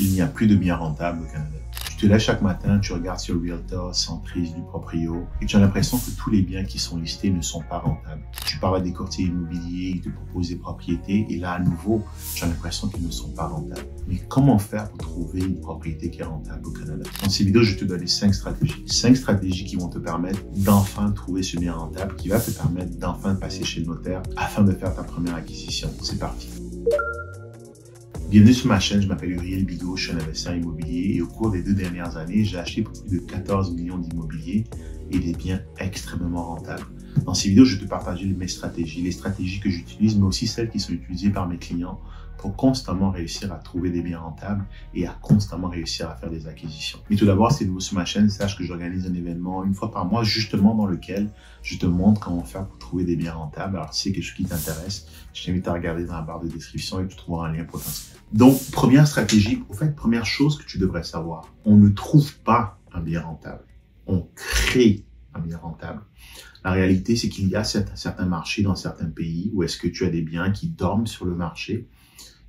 Il n'y a plus de biens rentables au Canada. Tu te lèves chaque matin, tu regardes sur Realtor, Centris, du Proprio, et tu as l'impression que tous les biens qui sont listés ne sont pas rentables. Tu parles à des courtiers immobiliers, ils te proposent des propriétés, et là, à nouveau, tu as l'impression qu'ils ne sont pas rentables. Mais comment faire pour trouver une propriété qui est rentable au Canada? Dans ces vidéos, je te donne 5 stratégies. 5 stratégies qui vont te permettre d'enfin trouver ce bien rentable, qui va te permettre d'enfin passer chez le notaire afin de faire ta première acquisition. C'est parti. Bienvenue sur ma chaîne, je m'appelle Uriel Bigot, je suis un investisseur immobilier et au cours des 2 dernières années, j'ai acheté pour plus de 14 millions d'immobiliers et des biens extrêmement rentables. Dans ces vidéos, je vais te partager mes stratégies, les stratégies que j'utilise, mais aussi celles qui sont utilisées par mes clients pour constamment réussir à trouver des biens rentables et à constamment réussir à faire des acquisitions. Mais tout d'abord, si tu es nouveau sur ma chaîne, sache que j'organise un événement une fois par mois, justement dans lequel je te montre comment faire pour trouver des biens rentables. Alors, si c'est quelque chose qui t'intéresse, je t'invite à regarder dans la barre de description et tu trouveras un lien potentiel. Donc, première stratégie, au fait, première chose que tu devrais savoir, on ne trouve pas un bien rentable, on crée un bien rentable. La réalité, c'est qu'il y a certains marchés dans certains pays où est-ce que tu as des biens qui dorment sur le marché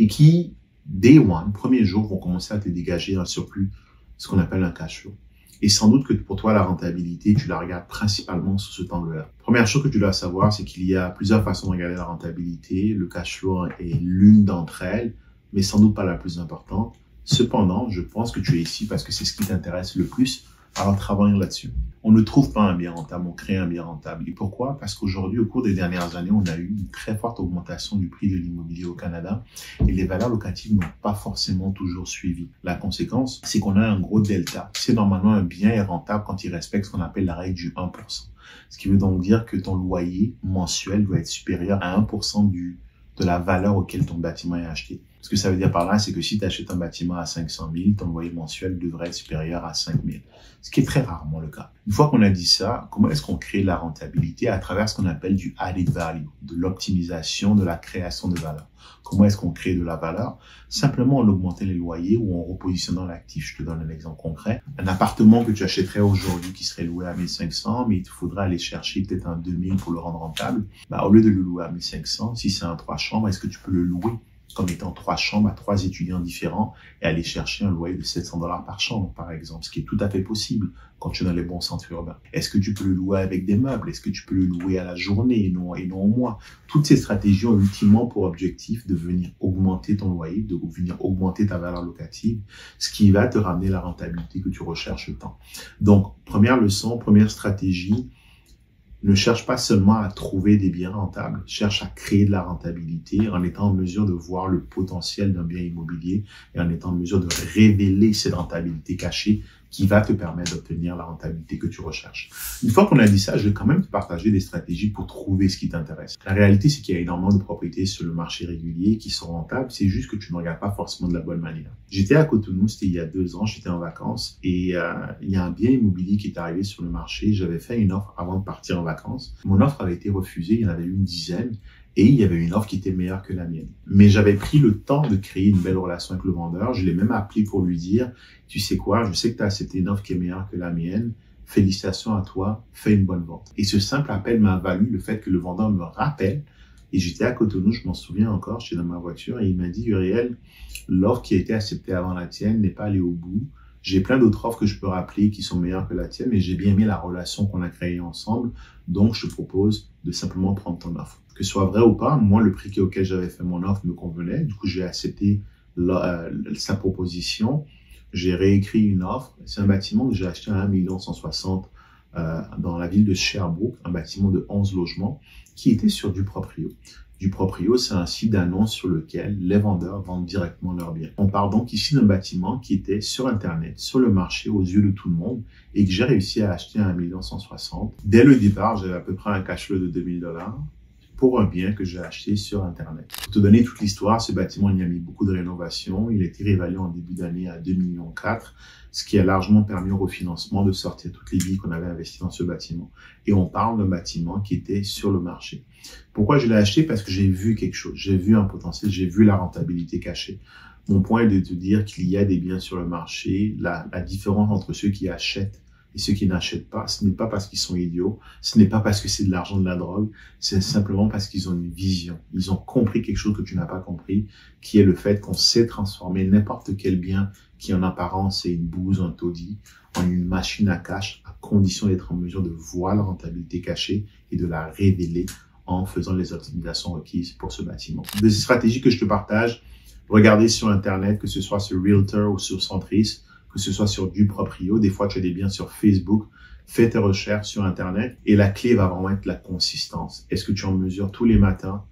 et qui, day one, premier jour, vont commencer à te dégager un surplus, ce qu'on appelle un cash flow. Et sans doute que pour toi, la rentabilité, tu la regardes principalement sous cet angle-là. Première chose que tu dois savoir, c'est qu'il y a plusieurs façons de regarder la rentabilité. Le cash flow est l'une d'entre elles, mais sans doute pas la plus importante. Cependant, je pense que tu es ici parce que c'est ce qui t'intéresse le plus, alors travailler là-dessus. On ne trouve pas un bien rentable, on crée un bien rentable. Et pourquoi? Parce qu'aujourd'hui, au cours des dernières années, on a eu une très forte augmentation du prix de l'immobilier au Canada et les valeurs locatives n'ont pas forcément toujours suivi. La conséquence, c'est qu'on a un gros delta. C'est normalement un bien est rentable quand il respecte ce qu'on appelle la règle du 1%. Ce qui veut donc dire que ton loyer mensuel doit être supérieur à 1% de la valeur auquel ton bâtiment est acheté. Ce que ça veut dire par là, c'est que si tu achètes un bâtiment à 500 000, ton loyer mensuel devrait être supérieur à 5 000. Ce qui est très rarement le cas. Une fois qu'on a dit ça, comment est-ce qu'on crée de la rentabilité? À travers ce qu'on appelle du added value, de l'optimisation, de la création de valeur. Comment est-ce qu'on crée de la valeur? Simplement en augmentant les loyers ou en repositionnant l'actif. Je te donne un exemple concret. Un appartement que tu achèterais aujourd'hui qui serait loué à 1500, mais il te faudra aller chercher peut-être un 2000 pour le rendre rentable. Au lieu de le louer à 1500, si c'est un 3 chambres, est-ce que tu peux le louer comme étant 3 chambres à 3 étudiants différents et aller chercher un loyer de 700 $ par chambre, par exemple, ce qui est tout à fait possible quand tu es dans les bons centres urbains. Est-ce que tu peux le louer avec des meubles? Est-ce que tu peux le louer à la journée et non au mois? Toutes ces stratégies ont ultimement pour objectif de venir augmenter ton loyer, de venir augmenter ta valeur locative, ce qui va te ramener la rentabilité que tu recherches tant. Donc, première leçon, première stratégie, ne cherche pas seulement à trouver des biens rentables, cherche à créer de la rentabilité en étant en mesure de voir le potentiel d'un bien immobilier et en étant en mesure de révéler cette rentabilité cachée qui va te permettre d'obtenir la rentabilité que tu recherches. Une fois qu'on a dit ça, je vais quand même te partager des stratégies pour trouver ce qui t'intéresse. La réalité, c'est qu'il y a énormément de propriétés sur le marché régulier qui sont rentables, c'est juste que tu ne regardes pas forcément de la bonne manière. J'étais à Cotonou, c'était il y a 2 ans, j'étais en vacances et il y a un bien immobilier qui est arrivé sur le marché. J'avais fait une offre avant de partir en vacances. Mon offre avait été refusée, il y en avait eu une dizaine. Et il y avait une offre qui était meilleure que la mienne. Mais j'avais pris le temps de créer une belle relation avec le vendeur. Je l'ai même appelé pour lui dire, tu sais quoi, je sais que tu as accepté une offre qui est meilleure que la mienne. Félicitations à toi, fais une bonne vente. Et ce simple appel m'a valu le fait que le vendeur me rappelle. Et j'étais à Cotonou, je m'en souviens encore, j'étais dans ma voiture et il m'a dit, Uriel, l'offre qui a été acceptée avant la tienne n'est pas allée au bout. J'ai plein d'autres offres que je peux rappeler qui sont meilleures que la tienne, mais j'ai bien aimé la relation qu'on a créée ensemble. Donc, je te propose de simplement prendre ton offre. Que ce soit vrai ou pas, moi, le prix auquel j'avais fait mon offre me convenait. Du coup, j'ai accepté sa proposition. J'ai réécrit une offre. C'est un bâtiment que j'ai acheté à 1 160 000 dans la ville de Sherbrooke, un bâtiment de 11 logements qui était sur du proprio. Du proprio, c'est un site d'annonce sur lequel les vendeurs vendent directement leurs biens. On parle donc ici d'un bâtiment qui était sur Internet, sur le marché, aux yeux de tout le monde, et que j'ai réussi à acheter à 1 160 000. Dès le départ, j'avais à peu près un cash flow de 2000 $ pour un bien que j'ai acheté sur Internet. Pour te donner toute l'histoire, ce bâtiment, il y a mis beaucoup de rénovations. Il a été réévalué en début d'année à 2,4 millions, ce qui a largement permis au refinancement de sortir toutes les billes qu'on avait investies dans ce bâtiment. Et on parle d'un bâtiment qui était sur le marché. Pourquoi je l'ai acheté? Parce que j'ai vu quelque chose, j'ai vu un potentiel, j'ai vu la rentabilité cachée. Mon point est de te dire qu'il y a des biens sur le marché. La différence entre ceux qui achètent Et ceux qui n'achètent pas, ce n'est pas parce qu'ils sont idiots, ce n'est pas parce que c'est de l'argent de la drogue, c'est simplement parce qu'ils ont une vision. Ils ont compris quelque chose que tu n'as pas compris, qui est le fait qu'on sait transformer n'importe quel bien qui en apparence est une bouse, un taudis, en une machine à cash, à condition d'être en mesure de voir la rentabilité cachée et de la révéler en faisant les optimisations requises pour ce bâtiment. Des stratégies que je te partage, regardez sur Internet, que ce soit sur Realtor ou sur Centris, que ce soit sur Duproprio, des fois tu as des biens sur Facebook, fais tes recherches sur Internet et la clé va vraiment être la consistance. Est-ce que tu es en mesure tous les matins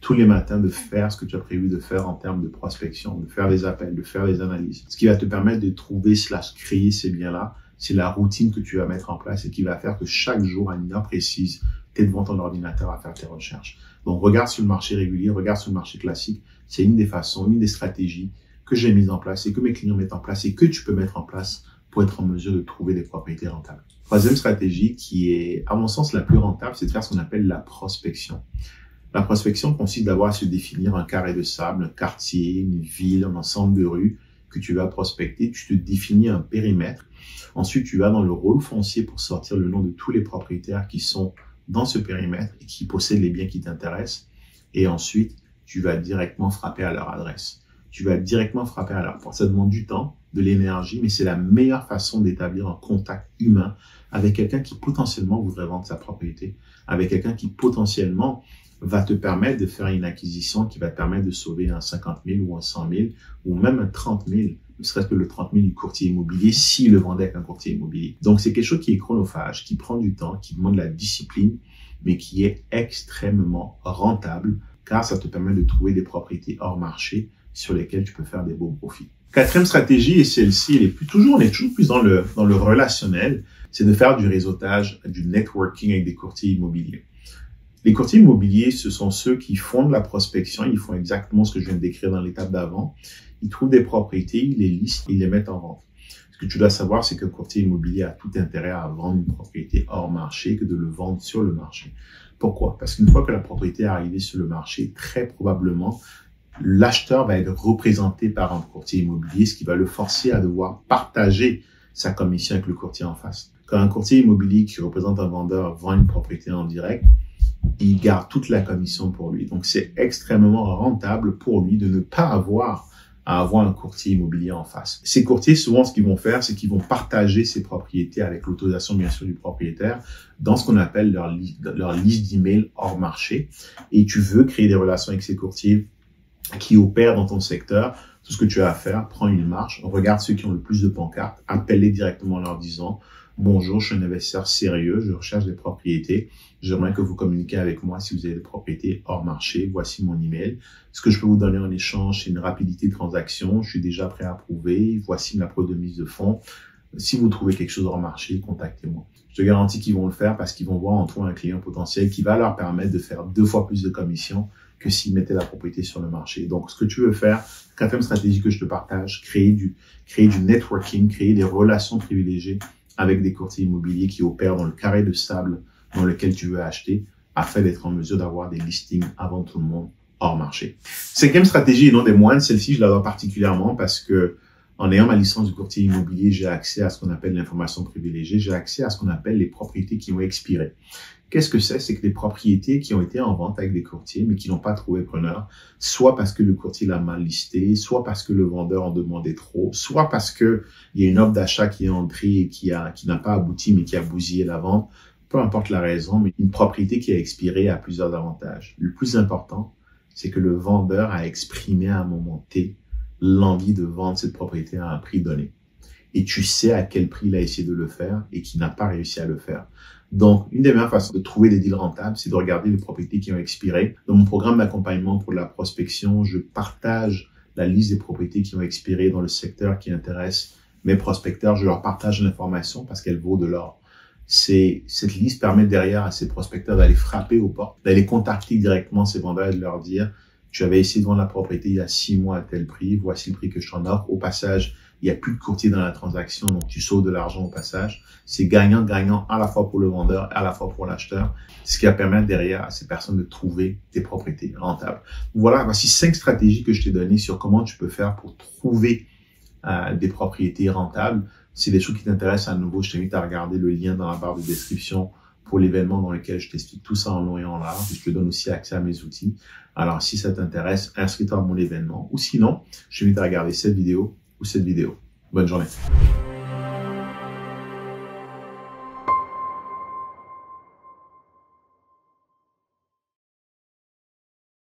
de faire ce que tu as prévu de faire en termes de prospection, de faire des appels, de faire des analyses. Ce qui va te permettre de trouver / créer ces biens-là, c'est la routine que tu vas mettre en place et qui va faire que chaque jour, à une heure précise, tu es devant ton ordinateur à faire tes recherches. Donc, regarde sur le marché régulier, regarde sur le marché classique. C'est une des façons, une des stratégies que j'ai mises en place et que mes clients mettent en place et que tu peux mettre en place pour être en mesure de trouver des propriétés rentables. Troisième stratégie qui est, à mon sens, la plus rentable, c'est de faire ce qu'on appelle la prospection. La prospection consiste d'abord à se définir un carré de sable, un quartier, une ville, un ensemble de rues que tu vas prospecter. Tu te définis un périmètre. Ensuite, tu vas dans le rôle foncier pour sortir le nom de tous les propriétaires qui sont dans ce périmètre et qui possèdent les biens qui t'intéressent. Et ensuite, tu vas directement frapper à leur adresse. Tu vas directement frapper à leur porte. Ça demande du temps, de l'énergie, mais c'est la meilleure façon d'établir un contact humain avec quelqu'un qui potentiellement voudrait vendre sa propriété, avec quelqu'un qui potentiellement va te permettre de faire une acquisition qui va te permettre de sauver un 50 000 ou un 100 000 ou même un 30 000, ne serait-ce que le 30 000 du courtier immobilier s'il le vendait avec un courtier immobilier. Donc, c'est quelque chose qui est chronophage, qui prend du temps, qui demande de la discipline, mais qui est extrêmement rentable car ça te permet de trouver des propriétés hors marché sur lesquelles tu peux faire des beaux profits. Quatrième stratégie, et celle-ci, on est toujours plus dans le relationnel, c'est de faire du réseautage, du networking avec des courtiers immobiliers. Les courtiers immobiliers, ce sont ceux qui font de la prospection, ils font exactement ce que je viens de décrire dans l'étape d'avant. Ils trouvent des propriétés, ils les listent, ils les mettent en vente. Ce que tu dois savoir, c'est qu'un courtier immobilier a tout intérêt à vendre une propriété hors marché que de le vendre sur le marché. Pourquoi? Parce qu'une fois que la propriété est arrivée sur le marché, très probablement, l'acheteur va être représenté par un courtier immobilier, ce qui va le forcer à devoir partager sa commission avec le courtier en face. Quand un courtier immobilier qui représente un vendeur vend une propriété en direct, il garde toute la commission pour lui. Donc, c'est extrêmement rentable pour lui de ne pas avoir à avoir un courtier immobilier en face. Ces courtiers, souvent, ce qu'ils vont faire, c'est qu'ils vont partager ces propriétés avec l'autorisation, bien sûr, du propriétaire dans ce qu'on appelle leur liste d'emails hors marché. Et tu veux créer des relations avec ces courtiers qui opèrent dans ton secteur. Tout ce que tu as à faire, prends une marche, regarde ceux qui ont le plus de pancartes, appelle-les directement en leur disant « Bonjour, je suis un investisseur sérieux, je recherche des propriétés. J'aimerais que vous communiquiez avec moi si vous avez des propriétés hors marché. Voici mon email. Ce que je peux vous donner en échange, c'est une rapidité de transaction. Je suis déjà prêt à approuver. Voici ma preuve de mise de fonds. Si vous trouvez quelque chose hors marché, contactez-moi. » Je te garantis qu'ils vont le faire parce qu'ils vont voir en toi un client potentiel qui va leur permettre de faire 2 fois plus de commissions que s'ils mettaient la propriété sur le marché. Donc, ce que tu veux faire, quatrième stratégie que je te partage, créer du networking, créer des relations privilégiées avec des courtiers immobiliers qui opèrent dans le carré de sable dans lequel tu veux acheter, afin d'être en mesure d'avoir des listings avant tout le monde hors marché. Cinquième stratégie, et non des moindres, celle-ci, je la vois particulièrement parce que en ayant ma licence de courtier immobilier, j'ai accès à ce qu'on appelle l'information privilégiée, j'ai accès à ce qu'on appelle les propriétés qui ont expiré. Qu'est-ce que c'est? C'est que des propriétés qui ont été en vente avec des courtiers, mais qui n'ont pas trouvé preneur, soit parce que le courtier l'a mal listé, soit parce que le vendeur en demandait trop, soit parce que il y a une offre d'achat qui est entrée et qui n'a pas abouti, mais qui a bousillé la vente. Peu importe la raison, mais une propriété qui a expiré a plusieurs avantages. Le plus important, c'est que le vendeur a exprimé à un moment T l'envie de vendre cette propriété à un prix donné. Et tu sais à quel prix il a essayé de le faire et qu'il n'a pas réussi à le faire. Donc, une des meilleures façons de trouver des deals rentables, c'est de regarder les propriétés qui ont expiré. Dans mon programme d'accompagnement pour la prospection, je partage la liste des propriétés qui ont expiré dans le secteur qui intéresse mes prospecteurs. Je leur partage l'information parce qu'elle vaut de l'or. Cette liste permet derrière à ces prospecteurs d'aller frapper aux portes, d'aller contacter directement ces vendeurs et de leur dire « Tu avais essayé de vendre la propriété il y a 6 mois à tel prix, voici le prix que je t'en offre. Au passage, il n'y a plus de courtier dans la transaction, donc tu sauves de l'argent au passage. » C'est gagnant-gagnant à la fois pour le vendeur et à la fois pour l'acheteur, ce qui va permettre derrière à ces personnes de trouver des propriétés rentables. Voilà, voici 5 stratégies que je t'ai données sur comment tu peux faire pour trouver des propriétés rentables. Si des choses qui t'intéressent à nouveau, je t'invite à regarder le lien dans la barre de description pour l'événement dans lequel je t'explique tout ça en long et en large. Je te donne aussi accès à mes outils. Alors, si ça t'intéresse, inscris-toi à mon événement. Ou sinon, je t'invite à regarder cette vidéo ou cette vidéo. Bonne journée.